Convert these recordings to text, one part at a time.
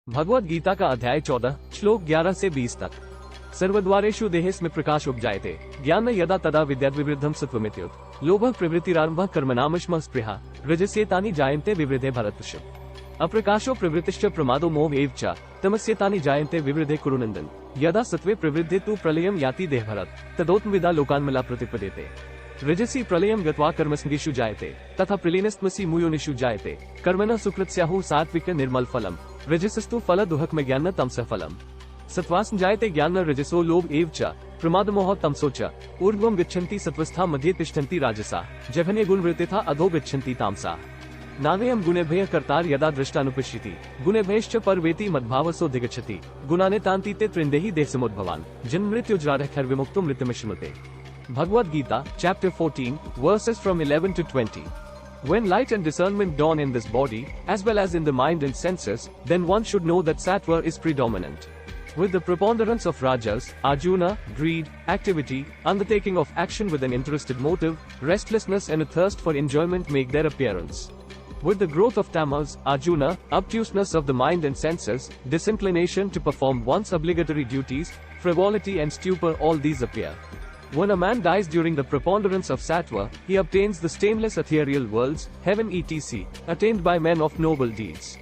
भगवद गीता का अध्याय 14 श्लोक 11 से 20 तक। सर्वद्वारेषु देहेस्मिन् प्रकाश उपजायते ज्ञान यदा तदा विद्याद्विवृद्धं सत्त्वमित्युत लोभः प्रवृत्तिरारम्भः कर्मणामश्मः स्पृहा रजस्येतानि जायन्ते विवृद्धे भरतर्षभ अप्रकाशो प्रवृत्तिश्च प्रमादो मोह एव च तमस्येतानि जायन्ते विवृद्धे कुरुनन्दन यदा सत्त्वे प्रवृद्धे तु प्रलयं याति देहभरत तदोत्मविदा लोकान्मला प्रतिपद्यते रजसी प्रलयं गत्वा कर्मसंगीषु जायते तथा प्रलीनस्तमसि मुयोनिषु जायते कर्मणः सुकृत्स्याहुः सात्विक निर्मल फलम रजसस्तु फल दुहकम ज्ञान तमसः फलम सत्त्वास् जायते ज्ञान रजसो लोभ एव च प्रमादमोह तमसो च ऊर्ध्वं गच्छन्ति सत्त्वस्था मध्ये तिष्ठन्ति राजसा जघन्य गुणवृत्तिथा अधो गच्छन्ति तामसा नान्यं गुणेभ्यः कर्तार यदा दृष्टानुपश्यति गुणेभ्यश्च परवेति मद्भावसोऽधिगच्छति गुणाने तान्तीते त्रिन्देहि देहसमुद्भवान् जन्म मृत्युजराः विमुक्तो मृत्युमश्नुते। Bhagavad Gita, chapter 14, verses from 11 to 20. When light and discernment dawn in this body, as well as in the mind and senses, then one should know that sattva is predominant. With the preponderance of rajas, Arjuna, greed, activity, undertaking of action with an interested motive, restlessness and a thirst for enjoyment make their appearance. With the growth of tamas, Arjuna, obtuseness of the mind and senses, disinclination to perform one's obligatory duties, frivolity and stupor, all these appear. When a man dies during the preponderance of sattva, he obtains the stainless ethereal worlds, heaven etc., attained by men of noble deeds.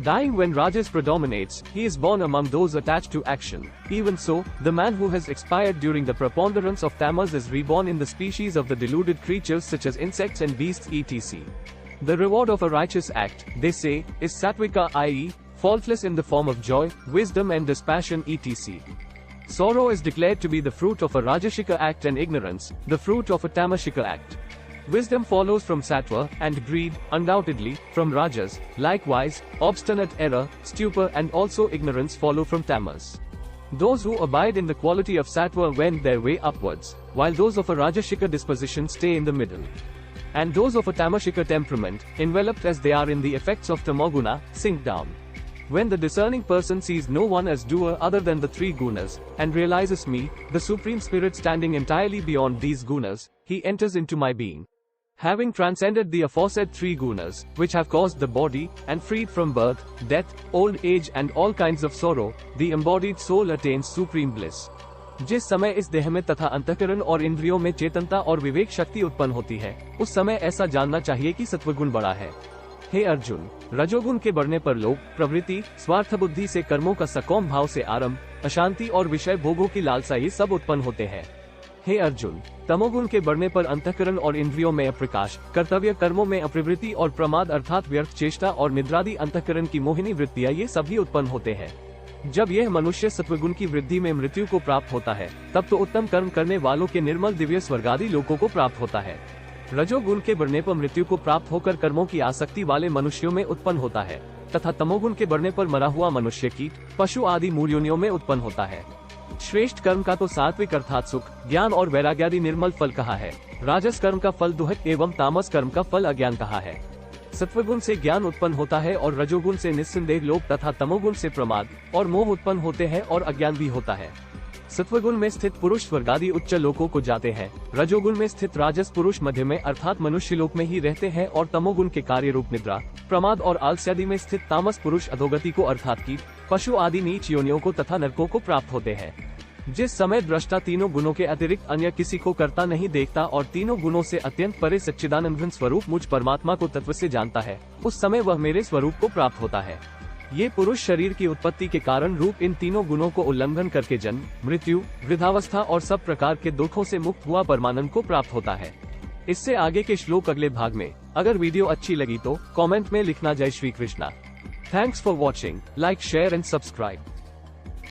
Dying when rajas predominates, he is born among those attached to action. Even so, the man who has expired during the preponderance of tamas is reborn in the species of the deluded creatures such as insects and beasts etc. The reward of a righteous act, they say, is sattvika, i.e., faultless in the form of joy, wisdom and dispassion etc. Sorrow is declared to be the fruit of a rajashika act and ignorance, the fruit of a tamashika act. Wisdom follows from sattva, and greed, undoubtedly, from rajas. Likewise, obstinate error, stupor and also ignorance follow from tamas. Those who abide in the quality of sattva wend their way upwards, while those of a rajashika disposition stay in the middle. And those of a tamashika temperament, enveloped as they are in the effects of tamoguna, sink down. When the discerning person sees no one as doer other than the three gunas, and realizes me, the Supreme Spirit standing entirely beyond these gunas, he enters into my being. Having transcended the aforesaid three gunas, which have caused the body, and freed from birth, death, old age and all kinds of sorrow, the embodied soul attains supreme bliss. जिस समय इस देह में तथा अंतःकरण और इंद्रियों में चेतनता और विवेक शक्ति उत्पन्न होती है, उस समय ऐसा जानना चाहिए कि सत्वगुण बड़ा है। हे अर्जुन, रजोगुण के बढ़ने पर लोभ, प्रवृत्ति, स्वार्थ बुद्धि से कर्मों का सकौम भाव से आरंभ, अशांति और विषय भोगों की लालसा ये सब उत्पन्न होते हैं। हे अर्जुन, तमोगुण के बढ़ने पर अंतःकरण और इंद्रियों में अप्रकाश, कर्तव्य कर्मों में अप्रवृत्ति और प्रमाद अर्थात व्यर्थ चेष्टा और निद्रादि अंतःकरण की मोहिनी वृत्तियां ये सभी उत्पन्न होते हैं। जब यह मनुष्य सत्वगुण की वृद्धि में मृत्यु को प्राप्त होता है, तब तो उत्तम कर्म करने वालों के निर्मल दिव्य स्वर्गादि लोकों को प्राप्त होता है। रजोगुण के बढ़ने पर मृत्यु को प्राप्त होकर कर्मों की आसक्ति वाले मनुष्यों में उत्पन्न होता है, तथा तमोगुण के बढ़ने पर मरा हुआ मनुष्य कीट, पशु आदि मूल योनियों में उत्पन्न होता है। श्रेष्ठ कर्म का तो सात्विक अर्थात सुख, ज्ञान और वैराग्यादि निर्मल फल कहा है। राजस कर्म का फल दुहक एवं तामस कर्म का फल अज्ञान कहा है। सत्वगुण से ज्ञान उत्पन्न होता है और रजोगुण से निस्संदेह लोभ तथा तमोगुण से प्रमाद और मोह उत्पन्न होते हैं और अज्ञान भी होता है। सत्वगुण में स्थित पुरुष स्वर्गादि उच्च लोकों को जाते हैं, रजोगुण में स्थित राजस पुरुष मध्य में अर्थात मनुष्य लोक में ही रहते हैं और तमोगुण के कार्य रूप निद्रा, प्रमाद और आलस्यादि में स्थित तामस पुरुष अधोगति को अर्थात कीट, पशु आदि नीच योनियों को तथा नरकों को प्राप्त होते हैं। जिस समय दृष्टा तीनों गुणों के अतिरिक्त अन्य किसी को करता नहीं देखता और तीनों गुणों से अत्यंत परे सच्चिदानंद स्वरूप मुझ परमात्मा को तत्व से जानता है, उस समय वह मेरे स्वरूप को प्राप्त होता है। ये पुरुष शरीर की उत्पत्ति के कारण रूप इन तीनों गुणों को उल्लंघन करके जन्म, मृत्यु, वृद्धावस्था और सब प्रकार के दुखों से मुक्त हुआ परमानंद को प्राप्त होता है। इससे आगे के श्लोक अगले भाग में। अगर वीडियो अच्छी लगी तो कमेंट में लिखना जय Shri Krishna. Thanks for watching, like share and subscribe.